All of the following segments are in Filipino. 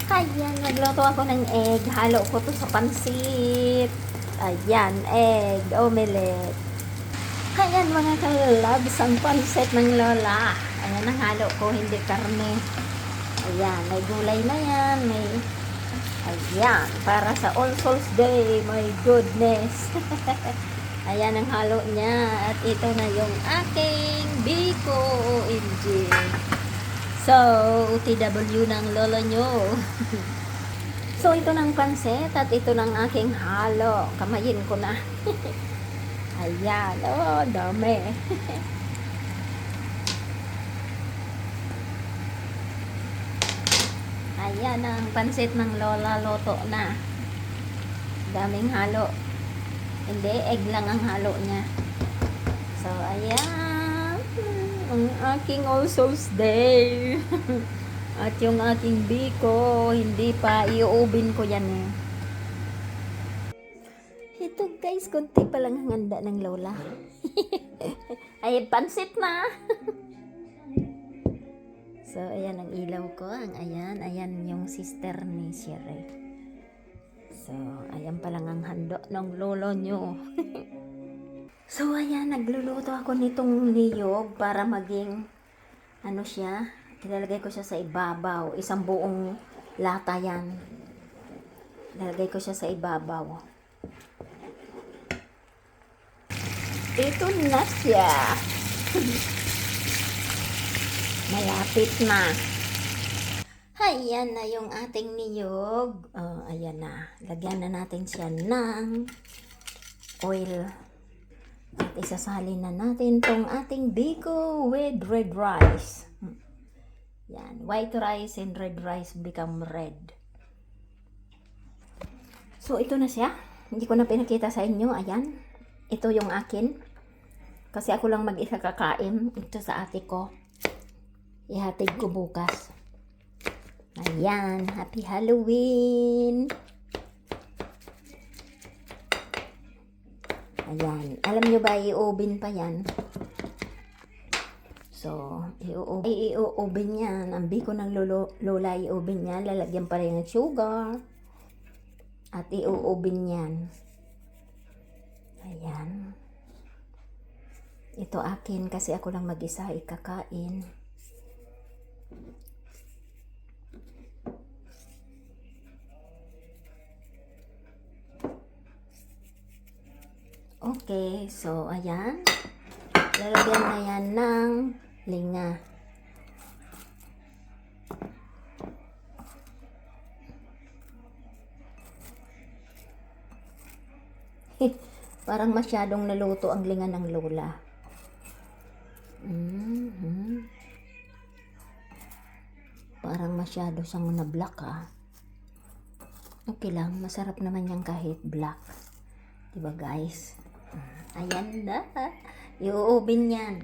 Ayan, nagluto ako ng egg. Halo ko to sa pansit. Ayan, egg, omelette. Ayan mga kalabs, ang pansit ng lola. Ayan ang halo ko, hindi karne. Ayan, may gulay na yan. Ayan, para sa All Souls Day. My goodness. Ayan ang halo niya. At ito na yung aking Biko OMG. So, OTW ng lolo nyo. So, ito ng pansit at ito ng aking halo. Kamayin ko na. Ayan. Oh, dami. Ayan ang pansit ng lola. Loto na. Daming halo. Hindi, egg lang ang halo niya. So, ayan. Ang aking All Souls Day. At yung aking biko, hindi pa, i-oven ko yan eh. Ito guys, konti pa lang ang handa ng lola. Ay, pansit na. So, ayan ang ilaw ko. Ayan yung sister ni Sherry. So, ayan pa lang ang hando ng lolo nyo. So, ayan, nagluluto ako nitong niyog para maging, ano siya, ilalagay ko siya sa ibabaw. Isang buong lata yan. Ilalagay ko siya sa ibabaw. Ito na siya. Malapit na. Ayan na yung ating niyog. Oh, ayan na. Lagyan na natin siya ng oil. At isasalin na natin tong ating biko with red rice. Yan. White rice and red rice become red. So, ito na siya. Hindi ko na pinakita sa inyo. Ayan. Ito yung akin. Kasi ako lang mag-isa kakain. Ito sa ate ko. Ihatid ko bukas. Ayan. Happy Halloween! Ayan. Alam nyo ba, i-oven pa yan. So, i-oven yan. Ang biko ng lola, i-oven yan. Lalagyan pa rin ng sugar. At i-oven yan. Ayan. Ito akin kasi ako lang mag-isa ikakain. Okay, so ayan. Lalagyan na yan ng linga. Parang masyadong naluto ang linga ng lola. Parang masyado siyang na-black Okay lang, masarap naman yan kahit black. Diba guys? Ayan na. I-oven yan.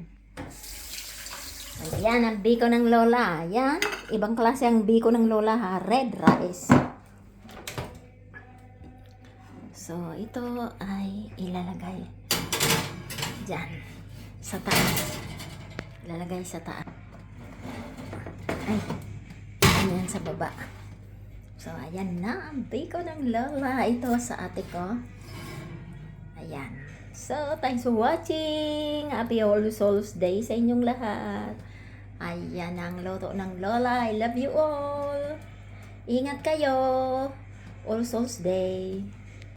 Ayan ang biko ng lola. Ayan. Ibang klase ang biko ng lola ha. Red rice. So, ito ay ilalagay dyan. Sa taas. Ilalagay sa taas. Ay. Ayan sa baba. So, ayan na ang biko ng lola. Ito sa ate ko. Ayan. So, thanks for watching. Happy All Souls Day sa inyong lahat. Ayan ang luto ng lola. I love you all. Ingat kayo. All Souls Day.